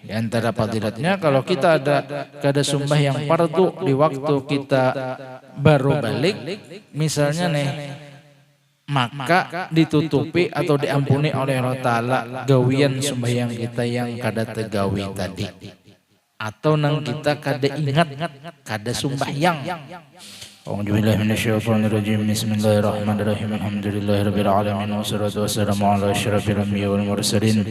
Di antara fadilatnya kalau kita ada sumbah yang fardu di waktu kita baru balik, misalnya nih, maka ditutupi atau diampuni oleh Allah Ta'ala gawian sembahyang kita yang kada tegawi tadi, atau nang kita kada ingat kada sembahyang. A'udzubillahi minasyaitonirrajim. Bismillahirrahmanirrahim. Alhamdulillahirabbil alamin wassalatu wassalamu ala asyrafil anbiya'i wal mursalin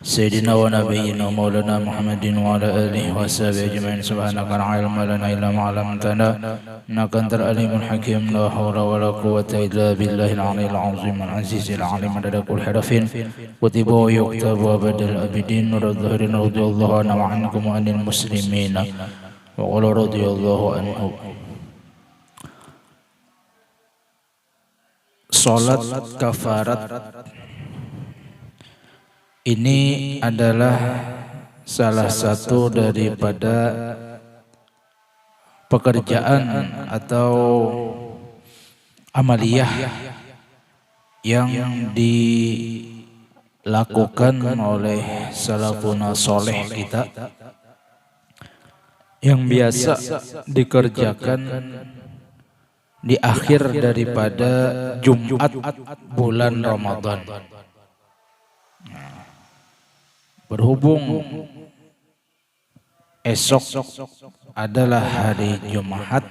Sayyidina wa nabiyyina maulana Muhammadin wa ala alihi wa sahbihi ajma'in. Subhanaka la ilma lana illa ma 'allamtana innaka antal alimul hakim. La haula wa la quwwata illa billahil aliyyil azim al azizil alim adada kulli harfin kutiba wa yuktabu abadal abidin. Radhiyallahu radhiyallahu anhu wa ankum wa anil muslimin wa qala radhiyallahu anhu. Salat kafarat ini adalah salah satu daripada pekerjaan atau amaliyah yang dilakukan oleh salafun soleh kita, yang biasa dikerjakan di akhir daripada Jumat bulan Ramadan. Berhubung esok adalah hari Jumat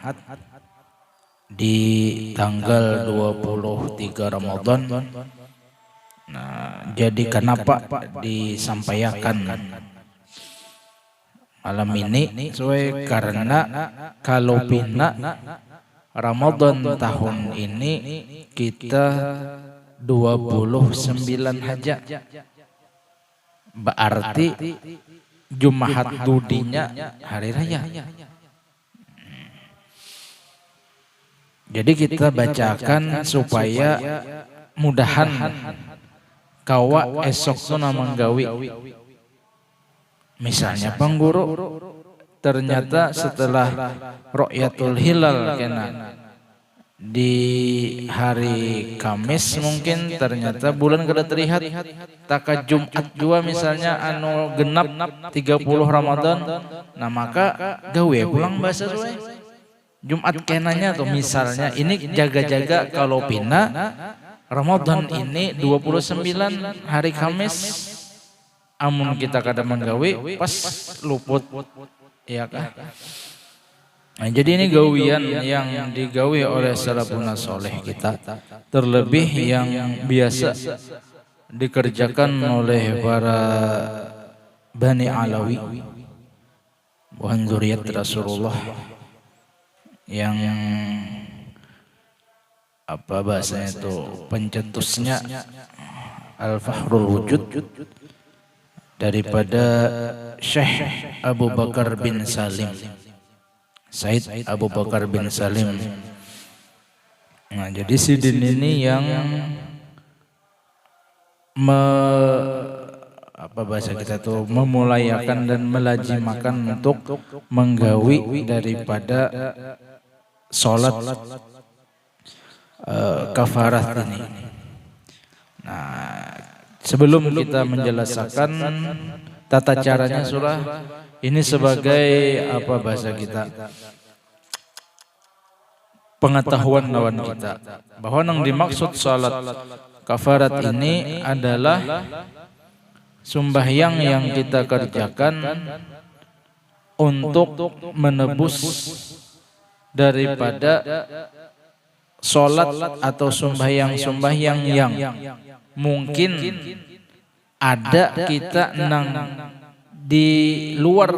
di tanggal 23 Ramadan. Nah, jadi kenapa disampaikan malam ini? Karena kalau pina Ramadan tahun ini kita 29 hajat, berarti Jumat dudinya hari raya. Jadi kita bacakan supaya mudahan kawa esok tu nama gawi. Misalnya pangguru ternyata setelah Ru'yatul Hilal kena di hari Kamis, mungkin ternyata bulan kada terlihat, taka Jumat juga misalnya anu genap 30 Ramadan. Nah maka gawe pulang bahasa suai Jumat kenanya tuh, misalnya ini jaga-jaga kalau pina Ramadan ini 29 hari Kamis, amun kita kada menggawe pas luput, ya kah? Nah, jadi ini gawian yang digawi oleh salafun soleh kita, terlebih yang biasa dikerjakan oleh para Bani Alawi, bukan zuriat Rasulullah, yang apa bahasanya itu pencetusnya Al-Fahrul Wujud daripada Syekh Abu Bakar bin Salim, Said Abu Bakar bin Salim. Nah, jadi sidin ini yang apa bahasa kita tuh memulayakan dan melajimakan untuk menggawi daripada sholat kafarat ini. Nah, sebelum kita menjelaskan tata caranya surah ini sebagai apa bahasa kita, pengetahuan lawan kita bahwa yang dimaksud salat kafarat ini adalah sembahyang yang kita kerjakan untuk menebus daripada salat atau sembahyang-sembahyang yang mungkin ada kita nang di luar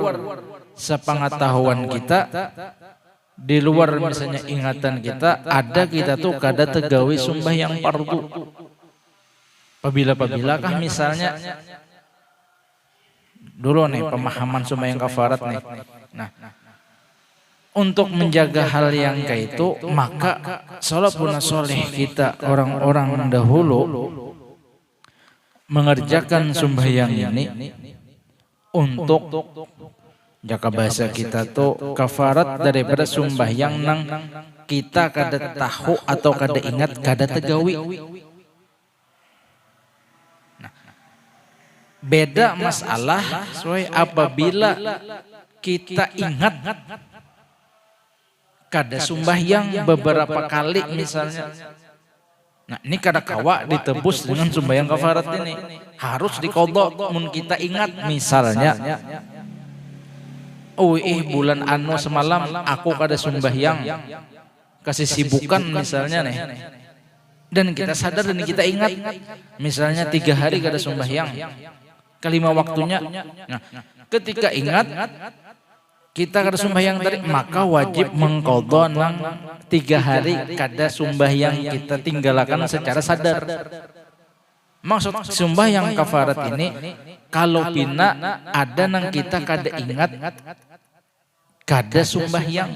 sepengetahuan kita, di luar misalnya ingatan kita, ada kita tuh kada tegawi sembahyang fardu. Apabila kah misalnya dulu nih pemahaman sembahyang kafarat nih. Nah, untuk menjaga hal yang kayak itu, maka salafun soleh kita, orang-orang dahulu mengerjakan sembahyang ini untuk jaka bahasa kita tuh kafarat daripada sembahyang nang kita kada tahu atau kada ingat kada tegawi. Nah, Beda masalah sesuai apabila kita ingat kada sembahyang beberapa kali misalnya. Nah ini kada kawa ditebus dengan sembahyang kafarat ini. Harus dikodok mun kita ingat misalnya. Oh bulan anu semalam aku kada sembahyang. Kasih sibukan misalnya nih. Dan kita sadar dan kita ingat. Misalnya 3 hari kada sembahyang. Kelima waktunya. Nah ketika ingat. Kita kada sembahyang tadi, maka wajib mengqadha nang 3 hari kada sembahyang kita tinggalkan secara sadar. Maksud sembahyang kafarat ini kalau pina ada nang kita kada ingat kada sembahyang.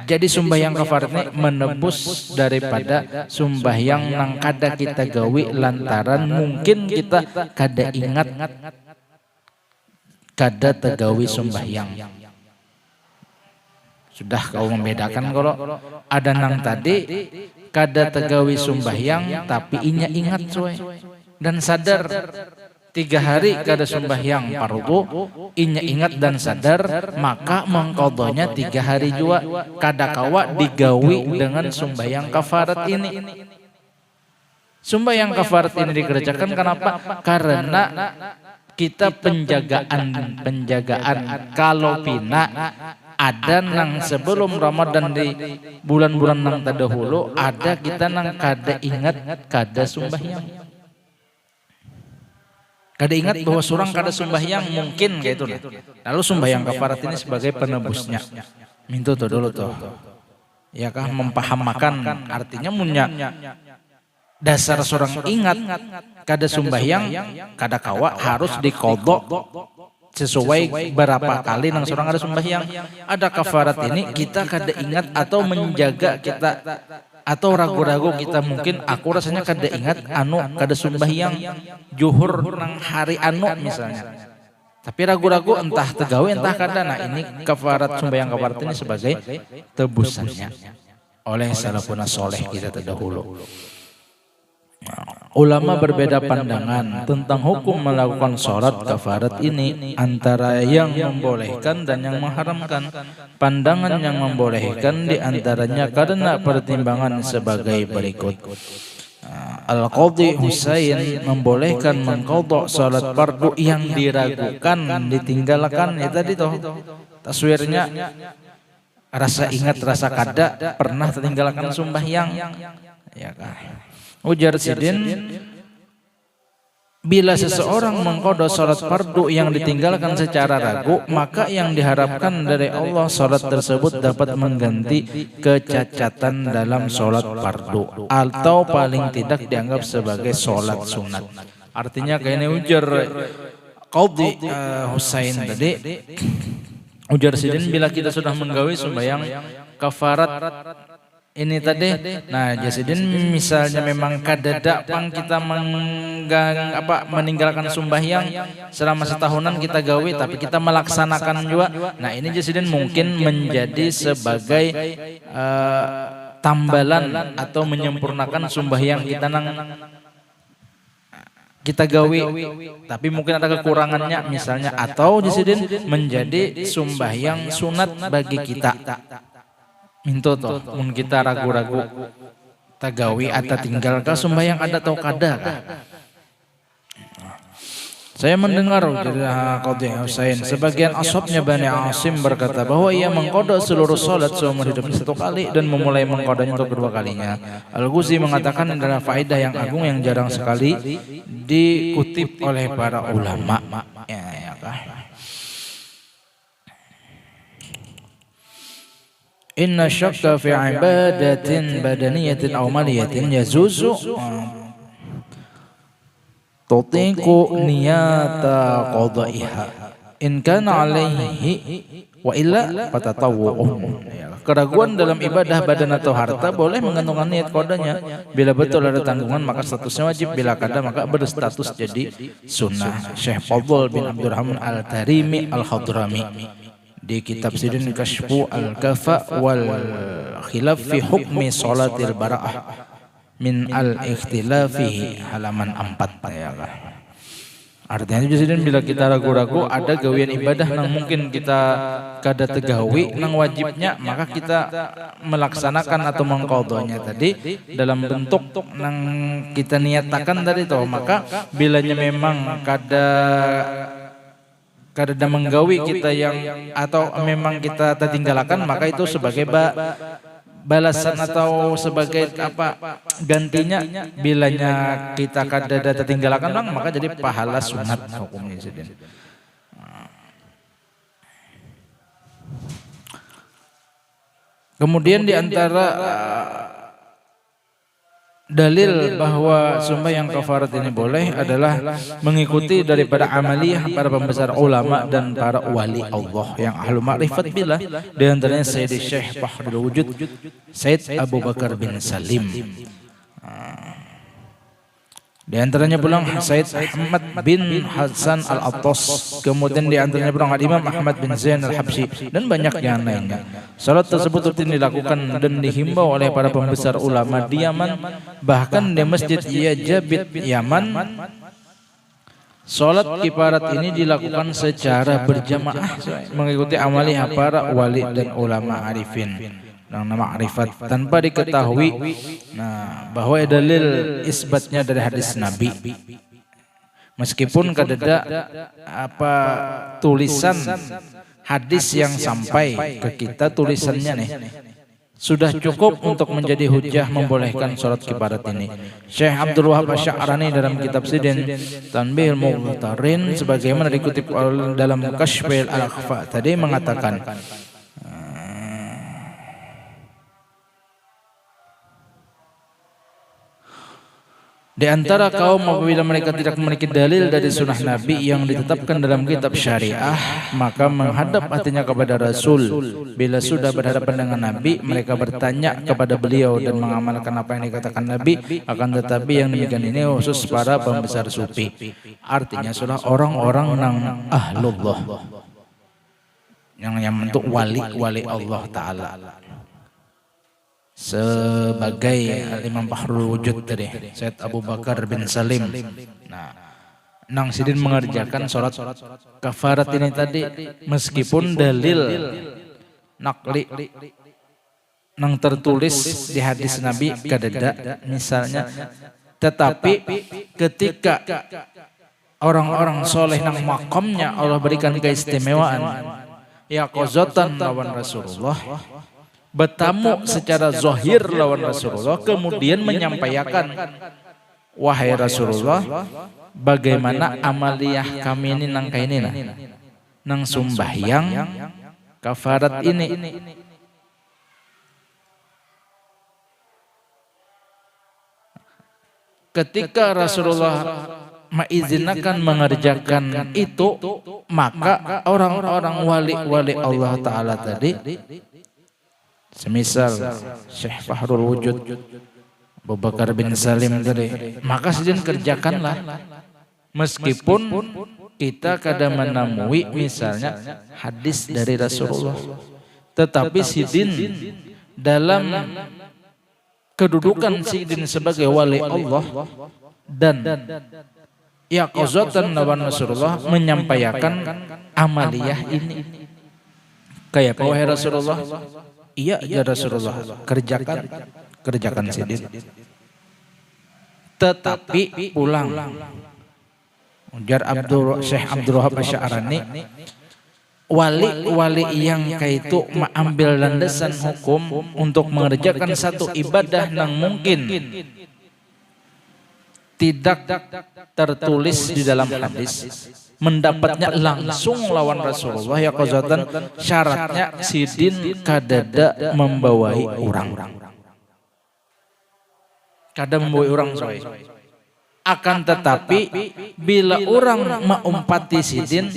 Jadi sembahyang kafarat ini menebus daripada sembahyang nang kada kita gawi lantaran mungkin kita kada ingat kada tegawi sembahyang. Sudah kau membedakan kalau ada nang tadi kada tegawi sembahyang tapi inya ingat suai dan sadar 3 hari kada sembahyang fardu, inya ingat dan sadar, maka mengqadhanya 3 hari jua kada kawa digawi dengan sembahyang kafarat ini. Sembahyang kafarat ini dikerjakan kenapa? Karena kita penjagaan kalau pina ada nang sebelum Ramadan di bulan-bulan nang terdahulu ada kita nang kada ingat kada sembahyang. Kada ingat bahwa surang kada sembahyang mungkin kayak itu. Lalu sembahyang kafarat ini sebagai penebusnya. Mintu tuh dulu tuh. Ya kah mempahamakan artinya munya dasar surang ingat kada sembahyang kada kawa harus dikodok sesuai berapa kali nang surang ada sembahyang. Ada kafarat ini kita kada ingat atau menjaga kita atau ragu-ragu kita mungkin aku rasanya kada ingat anu kada sembahyang juhur nang hari anu misalnya. Tapi ragu-ragu entah tegawe entah kada. Nah ini kafarat sembahyang kafarat ini sebagai tebusannya oleh salafun soleh kita terdahulu. Ulama berbeda pandangan tentang hukum melakukan sholat kafarat ini antara yang membolehkan dan yang mengharamkan. Pandangan yang membolehkan diantaranya karena pertimbangan sebagai berikut. Al-Qadhi Husain membolehkan mengqadha sholat fardu yang diragukan ditinggalkan ya tadi toh taswirnya rasa ingat rasa kada pernah tertinggalkan sembahyang ya kan. Ujar Sidin, bila seseorang mengqadha salat fardu yang ditinggalkan secara ragu, maka yang diharapkan dari Allah salat tersebut dapat mengganti kecacatan dalam salat fardu atau paling tidak dianggap sebagai salat sunat. Artinya kayaknya ujar Qadhi Husain tadi, ujar Sidin bila kita sudah menggawi sembahyang kafarat ini tadi, nah jasidin misalnya memang kada pang kita meninggalkan sembahyang selama setahunan kita gawe tapi kita melaksanakan juga. Nah ini jasidin mungkin menjadi sebagai tambalan atau menyempurnakan sembahyang kita nang kita gawe tapi mungkin ada kekurangannya misalnya atau jasidin menjadi sembahyang sunat bagi kita. Minto toh, mun kita ragu-ragu tagawi atau tinggalkan sembahyang ada atau kada. Saya mendengar dari Qadhi Husain sebagian ashabnya Bani Asim berkata bahwa ia mengqadha seluruh salat seumur hidupnya 1 kali dan memulai mengqadhanya untuk kedua kalinya. Al-Ghuzi mengatakan adalah faedah yang agung yang jarang sekali dikutip oleh para ulama. Ya kah? Inna syakka fi ibadatin badaniyatin aw maliyatin yazuzu tutiqu niyata qadaiha in kana alaihi wa illa fatatawwu'un. Keraguan dalam ibadah badan atau harta boleh mengandungkan niat qadanya. Bila betul ada tanggungan maka statusnya wajib, bila kada maka berstatus jadi sunnah. Syekh Fadl bin Abdurrahman Al-Tarimi Al-Hadrami di kitab Sidin Kashfu Al-Kafa wal Khilaf fi Hukmi Salatil Bara'ah min al-ikhtilafihi halaman 4 ya lah. Artinya jadi bila kita ragu-ragu ada gawian ibadah nang mungkin kita kada tegawi nang wajibnya, maka kita melaksanakan atau mengqadhanya tadi dalam bentuk nang kita niatakan tadi toh. Maka bilanya memang kada menggawi kita yang atau memang kita tertinggalkan, maka itu sebagai balasan atau sebagai apa gantinya. Bilanya kita kada tertinggalkan bang, maka jadi pahala sunat hukumnya sidin. Kemudian di antara dalil bahwa sembahyang kafarat ini boleh adalah mengikuti daripada amaliyah para pembesar ulama dan para wali Allah yang ahlu ma'rifat billah. Di antaranya Sayyid Syekh Fahrul Wujud Said Abu Bakar bin Salim. Di antaranya pulang Said Ahmad bin Hasan Al-Attas. Kemudian di antaranya pulang Imam Ahmad bin Zain Al-Habsyi dan banyak yang lainnya. Salat tersebut rutin dilakukan dan dihimbau oleh para pembesar ulama di Yaman. Bahkan di Masjid Yajabit Yaman, salat kifarat ini dilakukan secara berjamaah mengikuti amaliyah para wali dan ulama arifin yang nama ma'rifat tanpa diketahui bahwa dalil isbatnya dari hadis Nabi. Meskipun kadada apa tulisan hadis yang sampai ke kita, tulisannya nih sudah cukup untuk menjadi hujah membolehkan sholat kifarat ini. Syekh Abdul Wahab Asy-Sya'rani dalam kitab Sidin Tanbihul Mughtarin sebagaimana dikutip dalam Kashful Al-Akhfa tadi mengatakan, di antara kaum apabila mereka tidak memiliki dalil dari sunnah Nabi yang ditetapkan dalam kitab syariah, maka menghadap hatinya kepada Rasul. Bila sudah berhadapan dengan Nabi, mereka bertanya kepada beliau dan mengamalkan apa yang dikatakan Nabi. Akan tetapi yang demikian ini khusus para pembesar sufi. Artinya sudah orang-orang nang ahlullah, yang bentuk wali Allah Ta'ala. Sebagai Imam Fahrul Wujud tadi Said Abu Bakar bin Salim. Nang sidin mengerjakan sholat kafarat ini tadi meskipun dalil nakli nang tertulis di hadis Nabi kadada misalnya, tetapi ketika orang-orang soleh nang makamnya Allah berikan keistimewaan ya qazatan lawan Rasulullah, bertamu secara zahir lawan Rasulullah, kemudian menyampaikan, wahai Rasulullah, bagaimana amaliyah kami ini nang kaini nang sumbahyang kafarat ini. Ketika Rasulullah mengizinkan mengerjakan itu, maka orang-orang wali Allah Ta'ala tadi, semisal Syekh Fahrul Wujud Abu Bakar bin Salim tadi, maka sidin kerjakanlah meskipun kita kadang menemui misalnya hadis dari Rasulullah, tetapi sidin dalam kedudukan sidin sebagai wali Allah dan ya qazatan lawan Rasulullah menyampaikan amaliyah ini. Kayak wahai Rasulullah, iya ya Rasulullah, kerjakan sidin. Tetapi pulang ujar Syekh Abdul Wahab Asy-Sya'rani, wali-wali yang kaitu mengambil landasan hukum untuk mengerjakan satu ibadah yang mungkin tidak tertulis di dalam hadis, mendapatnya langsung lawan Rasulullah ya qazatan, syaratnya sidin kadada membawai orang. Kada membawai orang soy. Akan tetapi bila orang maumpati sidin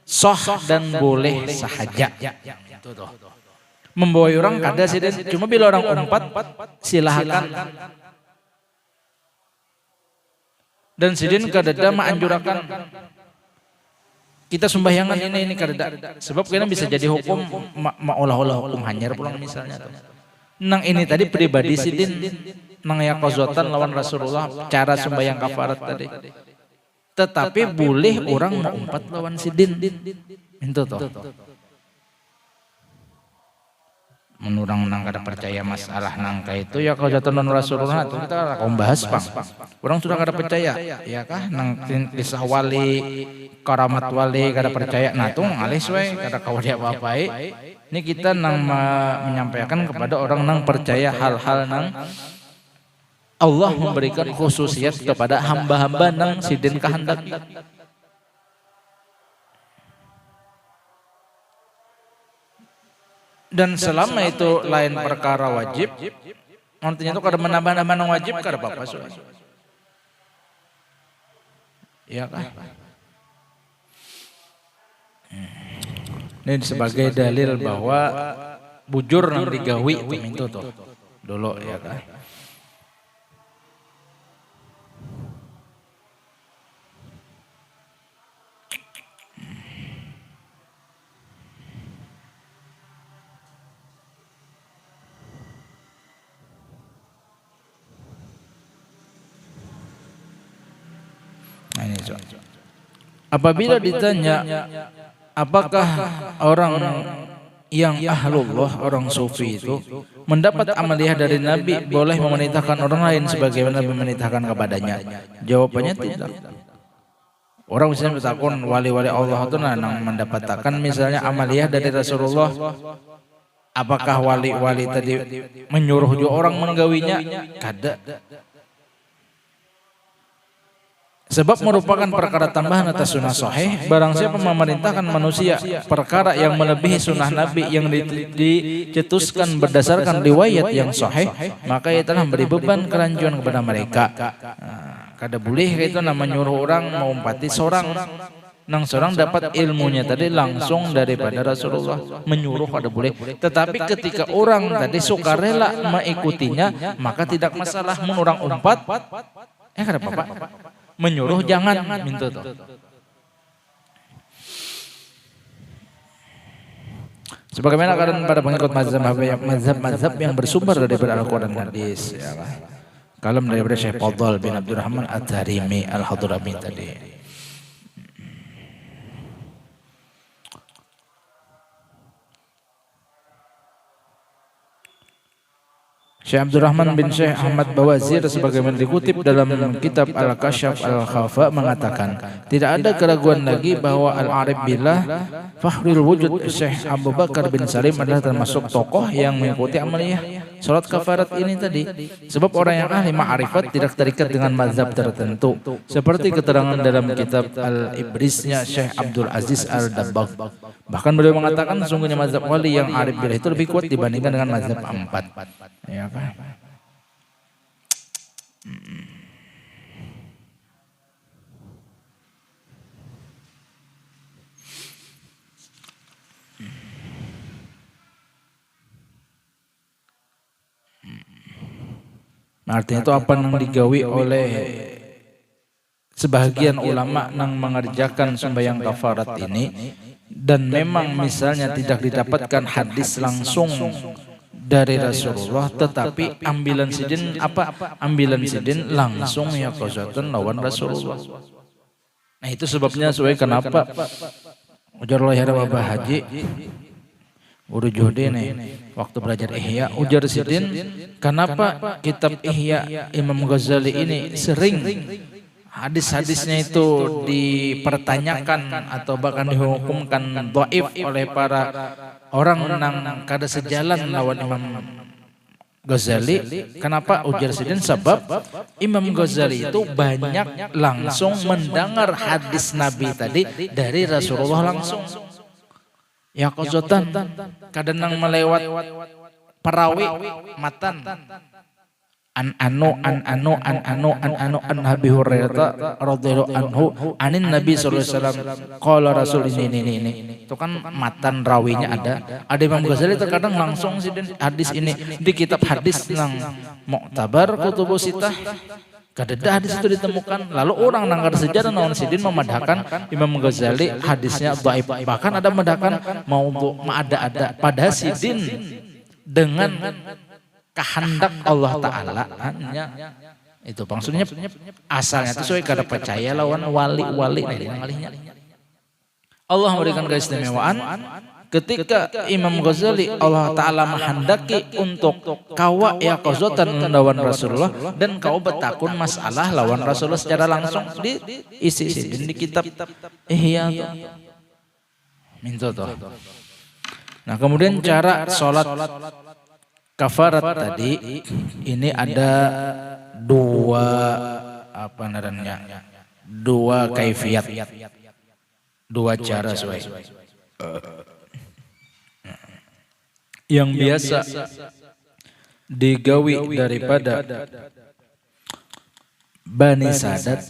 sah dan boleh sahaja. Membawai orang kada sidin, cuma bila orang umpat silakan. Dan sidin kadada menganjurkan kita sembahyangan ini kadada, sebab kena bisa jadi hukum maolah-olah hukum hanyar pulang misalnya. Nang ini tadi pribadi sidin nang yaqazatan lawan Rasulullah cara sembahyang kafarat tadi. Tetapi boleh orang mau umpat lawan sidin. Itu toh. Menurang nang kada percaya masalah nangka itu ya qazatan lawan Rasulullah itu kita akan bahas Bang. Orang sudah kada percaya ya kah nang kisah wali karamat wali kada percaya nah tuh alis we kada kawali apa-apa. Ini kita nang menyampaikan kepada orang nang percaya hal-hal nang Allah memberikan khususiat kepada hamba-hamba nang sidin kehendak. Dan selama itu lain perkara wajib, artinya itu kada menambah-nambah nang wajib kada apa-apa. Iya kah? Ini sebagai dalil bahwa bujur nang digawi itu tuh dulu ya kah? Apabila ditanya apakah orang yang ahlullah, orang sufi itu mendapat amaliyah dari Nabi boleh memerintahkan orang lain sebagaimana Nabi memerintahkan kepadanya? Jawabannya tidak. Orang misalnya bertakun wali-wali Allah itu nang mendapatkan misalnya amaliyah dari Rasulullah, apakah wali-wali tadi menyuruh orang menggawinya? Kada. Sebab merupakan perkara tambahan atas sunnah sahih. Barang siapa memerintahkan manusia perkara yang melebihi sunnah Nabi yang dicetuskan berdasarkan riwayat yang sahih, maka ia telah memberi beban kerancuan kepada mereka. Kada boleh itu nama nyuruh orang mau umpati seorang nang seorang dapat ilmunya tadi langsung daripada Rasulullah, menyuruh kada boleh. Tetapi ketika orang tadi sukarela mengikutinya, maka tidak masalah. Mun orang umpat kada apa-apa. Menyuruh jangan minta tuh. Sebagaimana keadaan pada pengikut mazhab yang bersumber daripada Al-Quran dan Hadis, ya lah. Kalam daripada Syekh Fadl bin Abdurrahman At-Tarimi Al-Hadrami tadi. Syekh Abdurrahman bin Syekh Ahmad Bawazir sebagaimana dikutip dalam kitab Al-Kashaf Al-Khafa mengatakan, tidak ada keraguan lagi bahwa Al-Arif Billah Fakhrul Wujud Syekh Abu Bakar bin Salim adalah termasuk tokoh yang mengikuti amaliyah salat kafarat ini tadi. Sebab orang yang ahli ma'rifat tidak terikat dengan mazhab tertentu, seperti keterangan dalam kitab Al-Ibrisnya Syekh Abdul Aziz Al-Dabbagh. Bahkan beliau mengatakan sesungguhnya mazhab wali yang Arif Billah itu lebih kuat dibandingkan dengan mazhab empat. Ya kan? Artinya itu apa yang digawi oleh sebagian ulama yang mengerjakan sembahyang kafarat ini, dan memang misalnya tidak didapatkan hadis langsung dari Rasulullah, tetapi ambilan sidin langsung ya qazatan lawan Rasulullah. Nah itu sebabnya sesuai kenapa ujar Allah ya Bapak Haji Uru Jode nih waktu belajar Ihya ujar sidin, kenapa kitab Ihya Imam Ghazali ini sering hadis-hadisnya itu dipertanyakan atau bahkan dihukumkan dhaif oleh para orang nang kada sejalan lawan Imam Ghazali. Kenapa ujar sidin? Sebab Imam Ghazali itu banyak langsung mendengar hadis Nabi tadi dari Rasulullah langsung. Ya qazatan kadang melewat perawi matan an Abi Hurairah radhiyallahu anhu anin Nabi sallallahu alaihi wasallam qala rasul ini itu kan matan rawinya ada Imam Ghazali terkadang langsung hadis ini di kitab hadis nang Mu'tabar Kutubus Sittah kadeda hadis itu ditemukan. Lalu orang nanggar sejarah naon sidin memadahkan Imam Ghazali hadisnya dhaif, bahkan ada memadahkan ada pada sidin dengan kehendak Allah Ta'ala hanya itu maksudnya asalnya itu sesuai kada percaya lawan wali-wali Allah memberikan keistimewaan ketika Imam Ghazali Allah Ta'ala menghendaki untuk kawa ya qazatan lawan Rasulullah dan kau bertakun masalah lawan Rasulullah secara langsung di isi di kitab Ihya minta toh. Nah kemudian cara sholat kafarat tadi ini ada dua apa namanya dua kaifiat dua cara yang biasa digawi daripada Bani Sadat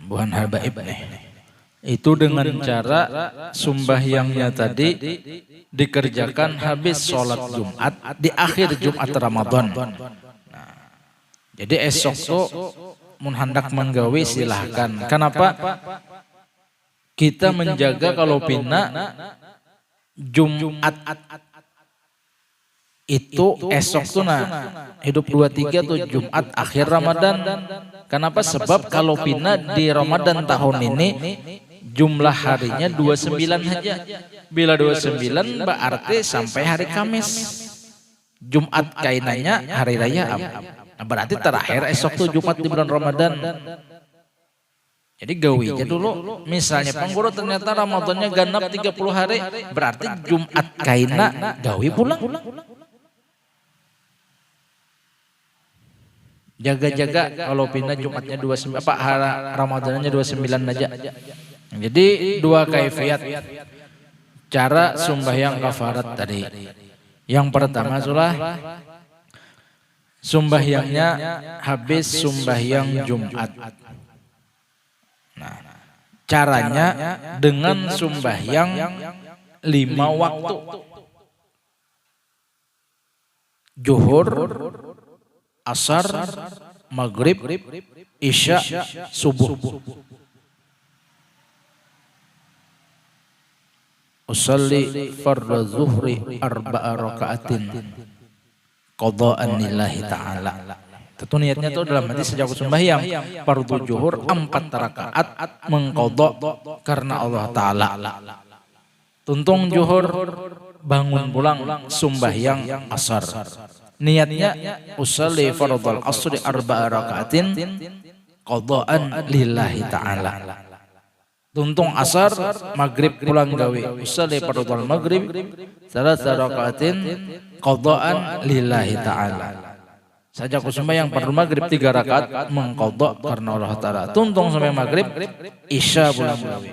bukan habaib itu dengan cara sumbahyangnya tadi dikerjakan habis sholat Jumat di akhir Jumat Ramadan. Jadi esok tuh mun hendak menggawi silahkan. Kenapa? Kita menjaga kalau pina Jumat itu esok tuh hidup 23 tuh Jumat akhir Ramadan. Kenapa? Sebab kalau pina di Ramadan tahun ini jumlah harinya 29 saja. Bila 29 berarti sampai hari Kamis. Jumat kainanya hari raya berarti terakhir esok tuh Jumat di bulan Ramadan. Jadi gawi aja dulu. Misalnya pengguru ternyata Ramadannya genap 30 hari, berarti Jumat kaina gawi pulang. Jaga-jaga kalau pindah Jumatnya 29 apa Ramadannya 29 aja. Jadi dua kaifiat cara sembahyang kafarat tadi. Yang pertama sulah sembahyangnya habis sembahyang Jumat. Nah, caranya dengan sembahyang 5 waktu. Zuhur, Asar, Maghrib, Isya, Subuh. Usalli fardhu zuhri 4 rakaatin qadaan lillahi ta'ala. Tentu niatnya itu dalam hati sejak sembahyang fardhu zuhur 4 rakaat mengqadha karena Allah Ta'ala. Tuntung zuhur bangun pulang sembahyang asar. Niatnya usalli fardhul asri 4 rakaatin qadaan lillahi ta'ala. Tuntung asar maghrib pulang gawe usalli fardhul maghrib 3 rakaatin qadaan lillahi ta'ala. Saja aku sembahyang fardhu maghrib 3 rakaat mengqadha karena Allah Ta'ala. Tuntung sampai maghrib isya pulang gawe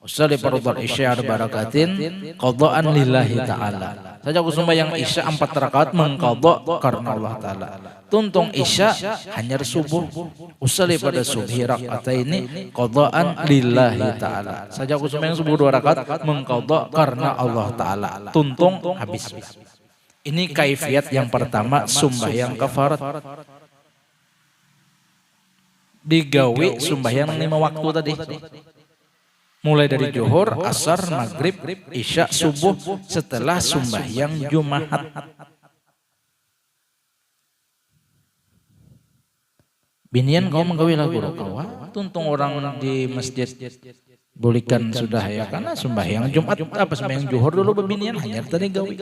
usalli fardhul isya 4 rakaatin qadaan lillahi ta'ala. Saja aku sembahyang isya 4 rakaat mengqadha karena Allah Ta'ala. Tuntung isya hanya subuh usalli pada subhi rakaataini qadaan lillahi ta'ala. Saja aku sembahyang subuh 2 rakaat mengqadha karena Allah Ta'ala. Tuntung habis. Ini kaifiat yang pertama sembahyang kafarat. Digawe sembahyang 5 waktu tadi. Mulai dari zuhur, asar, maghrib, isya, subuh setelah sembahyang Jumat. Binian kau menggawi lagu kawa, tuntung orang di masjid bulikan sudah ya karena sembahyang Jumat apa sembahyang zuhur dulu bebinian hanya tadi gawi.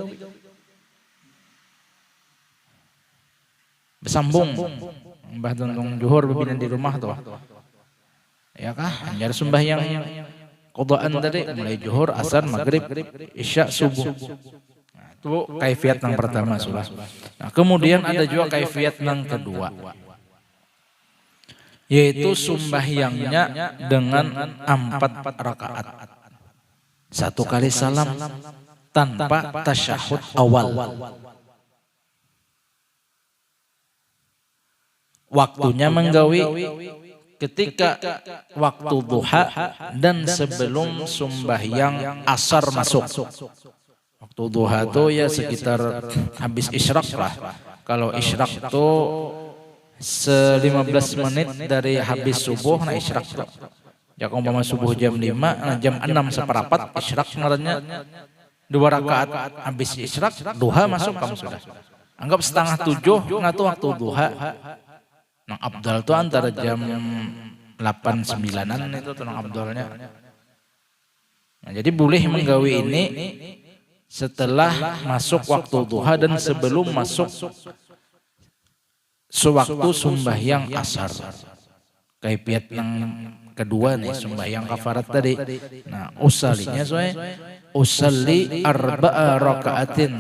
Bersambung mbah tuntung zuhur bebinian di rumah tuh. Ya kah? Hanya sembahyang qadaan tadi mulai zuhur, asar, maghrib, isya, subuh. Nah, itu kaifiat yang pertama sudah. Nah, kemudian ada juga kaifiat yang kedua. Yaitu sembahyangnya dengan 4 rakaat. 1 kali salam tanpa tasyahud awal. Waktunya menggawi ketika waktu duha dan sebelum sembahyang asar masuk. Waktu duha itu ya sekitar habis isyraq lah. Kalau isyraq itu 15 menit dari habis subuh nah isyraq. Ya umpama subuh jam 5, jam 6 seperempat isyraq ngarannya. 2 rakaat habis isyraq, duha masuk kamu sudah. Anggap setengah 7 ngatu waktu duha. Nang abdal tuh antara jam 8-9an itu tuh nang abdalnya. Nah, jadi boleh menggawe ini setelah masuk waktu duha dan sebelum masuk sewaktu sembahyang asar. Kaifiat yang kedua nih sembahyang kafarat tadi. Nah, usalinya usalli arba'a raka'atin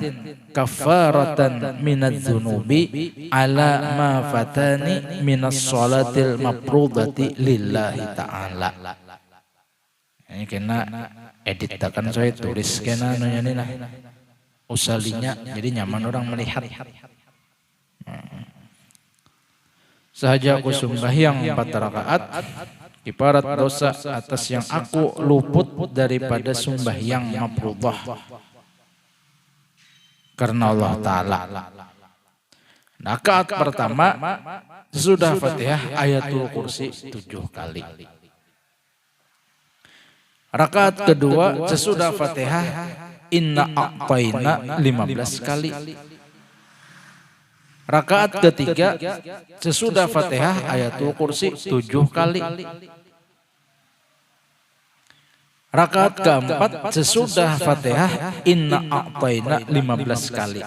kafaratan minadz dzunubi ala ma fatani minas sholatil mafrudati lillahi ta'ala. Ini kena edit kan saya tulis kena nanya nih nah. Usalinya jadi nyaman orang melihat. Sahaja aku sembahyang 4 rakaat kifarat dosa atas yang aku luput daripada sembahyang mafruḍah karena Allah Ta'ala. Rakaat pertama sesudah Fatihah ayatul kursi 7 kali. Rakaat kedua sesudah Fatihah inna a'taina 15 kali. Rakaat ketiga sesudah Fatihah ayatul kursi 7 kali. Rakaat keempat sesudah Fatihah inna a'taina 15 kali.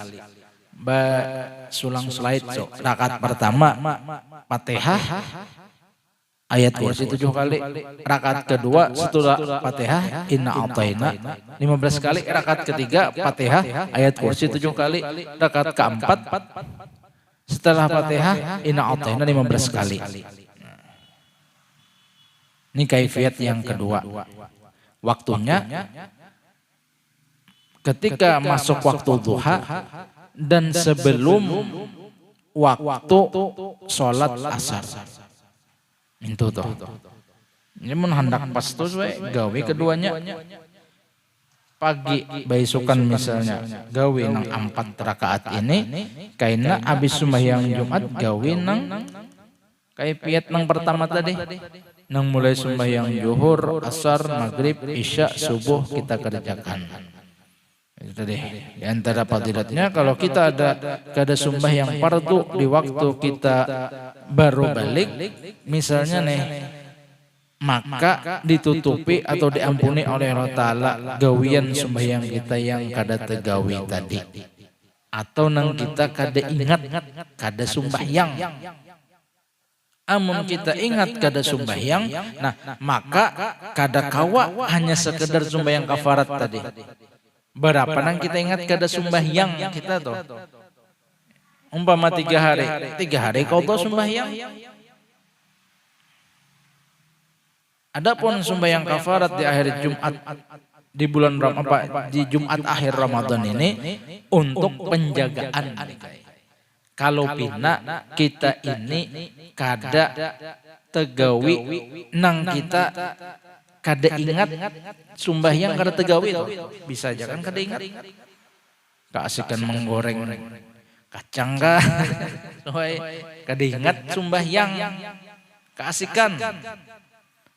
Sulang slide so. Rakaat pertama Fatihah ayat kursi 7 kali. Rakaat kedua setelah Fatihah inna a'taina 15 kali. Rakaat ketiga Fatihah ayat kursi 7 kali. Rakaat keempat setelah Fatihah inna a'taina 15 kali. Ini kaifiat yang kedua. Waktunya ketika masuk waktu duha dan sebelum waktu sholat asar. Itu tuh. Ini mun hendak pas tuh gawe keduanya. Pagi baisukan misalnya gawe nang 4 rakaat ini kaina habis sembahyang Jumat gawe nang kaifiat nang pertama tadi. Nang mulai sembahyang zuhur, asar, maghrib, isya, subuh kita kerjakan. Itu deh. Di antara fadilatnya kalau kita ada sembahyang fardu di waktu kita baru balik, misalnya nih, maka ditutupi atau diampuni oleh Allah Ta'ala gawian sembahyang kita yang kada tegawi tadi. Atau nang kita kada ingat kada sembahyang. Amun kita ingat kada sembahyang, nah maka kada kawa hanya sekedar sembahyang kafarat tadi. Berapa nang kita ingat kada sembahyang kita tuh. Umpama 3 hari kau tuh sembahyang. Adapun sembahyang kafarat di akhir Jumat di bulan di Jumat akhir Ramadan ini untuk penjagaan. Kalau pina kita ini kada tegawi nang kita kada ingat sembahyang kada tegawi itu bisa aja kan kada ingat. Keasikan menggoreng kacang kah? Kada ingat sembahyang.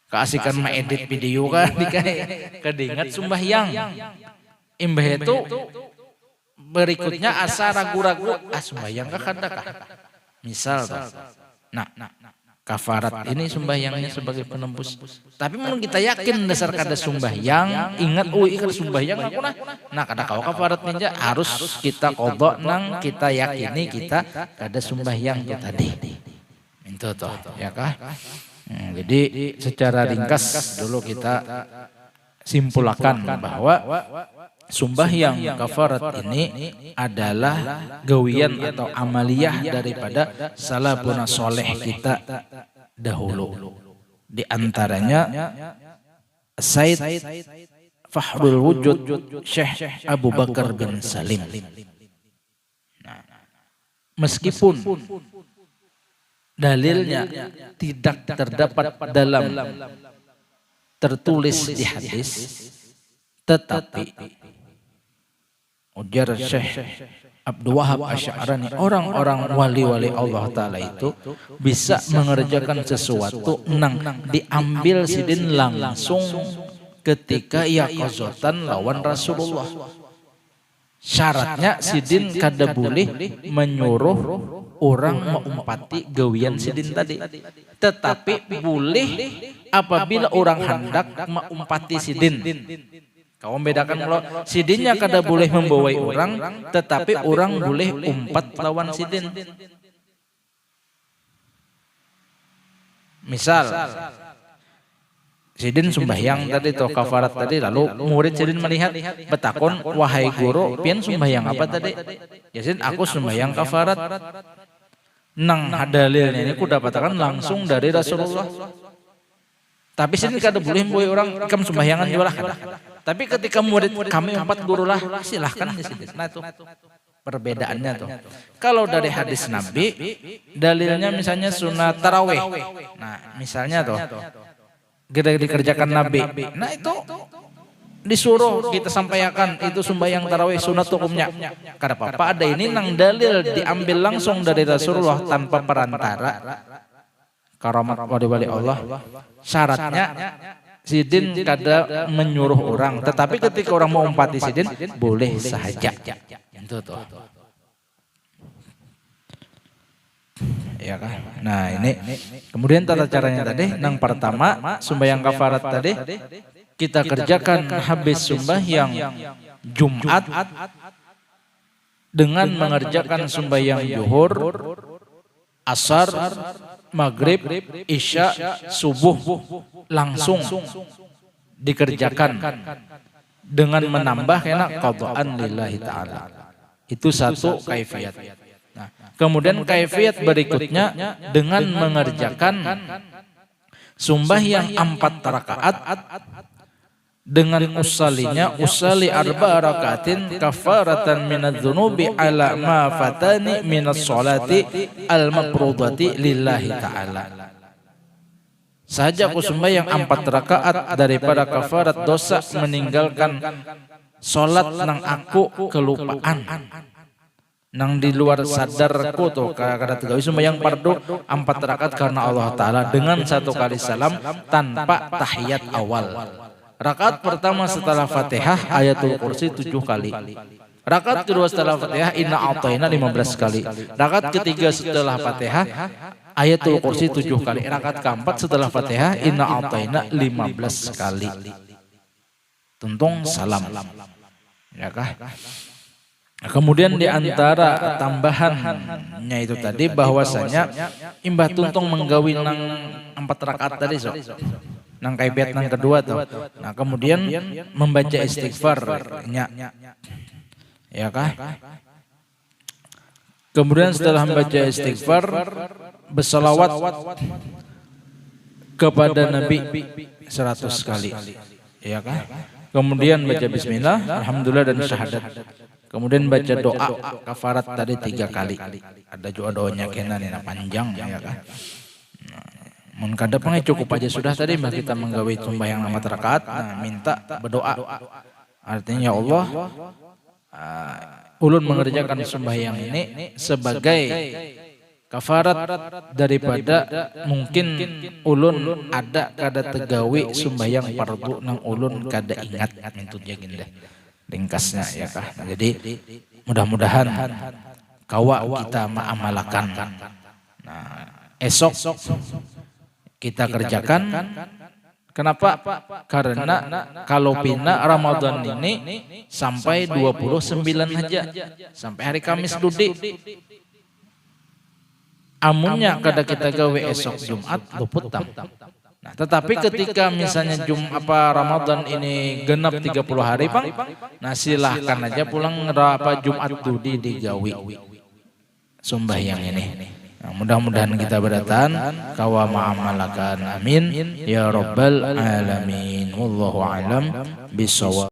Keasikan mengedit video kah? Kada ingat sembahyang. Imbah itu berikutnya asa ragu-ragu sembahyang kah kada kah? Misal nah kafarat ini sembahyangnya sebagai penembus. Tapi mun kita yakin dasar kada sembahyang, ingat kada sembahyang aku nah kada kau kafarat ninja harus kita qadha nang kita yakini kita kada sembahyang tadi. Itu toh ya kah? Jadi secara ringkas dulu kita simpulkan bahwa sembahyang kafarat ini adalah gawian atau amaliyah daripada salafun soleh kita dahulu. Di antaranya Said Fahrul Wujud Syekh Abu Bakar bin Salim. Nah, meskipun dalilnya tidak terdapat dalam tertulis di hadis, tetapi ujar Syekh Abdul Wahab Asy'arani, orang-orang wali-wali Allah Ta'ala itu bisa mengerjakan sesuatu nang diambil sidin langsung ketika ia qazatan lawan Rasulullah. Syaratnya sidin kada boleh menyuruh orang mengumpati gawian sidin tadi. Tetapi boleh apabila orang hendak mengumpati sidin. Kau membedakan kalau sidinnya kada boleh membawai orang, tetapi orang boleh umpat lawan sidin. Misal sidin sembahyang tadi atau kafarat tadi, lalu murid sidin melihat betakon, wahai guru, pian sembahyang apa tadi? Ya sidin, aku sembahyang kafarat. Nang dalilnya ini ku dapatkan langsung dari Rasulullah. Tapi sidin kada boleh membuat orang ikam sembahyangan jualah kada. Tapi ketika murid kami empat guru lah, silahkan di sidin. Nah itu perbedaannya tuh. Kalau dari hadis Nabi, dalilnya misalnya sunat taraweh. Nah misalnya tuh, kita dikerjakan Nabi. Nah itu disuruh kita sampaikan itu sembahyang tarawih sunat hukumnya. Kada apa-apa, ada ini nang dalil diambil langsung dari Rasulullah tanpa perantara. Karamat wali Allah. Syaratnya sidin kada menyuruh orang, tetapi ketika orang mau umpati sidin boleh saja. Itu tuh. Ya kan? Nah ini kemudian tata caranya tadi, yang pertama sembahyang kafarat tadi kita kerjakan habis sembahyang Jumat dengan mengerjakan sembahyang zuhur, asar, maghrib, isya, subuh langsung dikerjakan dengan menambah kena qadaan lillahi ta'ala. Itu satu kaifiat. Nah, kemudian kaifiat berikutnya dengan mengerjakan sembahyang 4 rakaat dengan usali arba rakaatin kafaratan minadz-dzunubi ala ma fatani minas sholati al-mafrudati lillahi ta'ala. Saja aku sembahyang 4 rakaat daripada kafarat dosa meninggalkan solat nang aku kelupaan, nang di luar sadarku tuh kada tegawi sembahyang fardu 4 rakaat karena Allah Ta'ala dengan 1 kali salam tanpa tahiyat awal. Rakaat pertama setelah Fatihah ayatul kursi 7 kali. Rakaat kedua setelah Fatihah inna a'tayna 15 kali. Rakaat ketiga setelah Fatihah ayatul kursi 7 kali. Rakaat keempat setelah Fatihah inna a'tayna 15 kali. Tuntung salam. Ya kah? Kemudian di antara tambahannya itu tadi bahwasanya imbah tuntung menggawi nang 4 rakaat tadi so. Nang kaifiat nang kedua tuh. Nah, kemudian membaca istighfar nya. Ya kah? Kemudian setelah membaca istighfar berselawat kepada Nabi 100 kali. Ya kah? Kemudian baca bismillah, alhamdulillah dan syahadat. Kemudian baca doa kafarat tadi 3 kali. Ada juga doanya kena nina panjang ya kah? Mun kada pengen cukup aja sudah tadi mbak kita menggawe sembahyang 4 rakaat, nah minta berdoa. Artinya ya Allah, ulun mengerjakan sembahyang ini sebagai kafarat daripada mungkin ulun ada kada tegawi sembahyang fardu nang ulun kada ingat mentutnya gini deh. Ringkasnya ya kah. Nah, jadi mudah-mudahan kawa kita mengamalkan. Nah, esok kita kerjakan. Kenapa? Karena kalau pina Ramadan ini sampai 29 aja. Sampai hari Kamis Dudi. Amunnya kada kita gawe esok Jumat luput tam. Nah, tetapi ketika misalnya Ramadan ini genap 30 hari Bang, nah silahkan aja pulang Jumat Dudi digawi sembahyang ini. Nah, mudah-mudahan kita beratan kawa ma'amalakan amin ya rabbal alamin wallahu alam bisawab.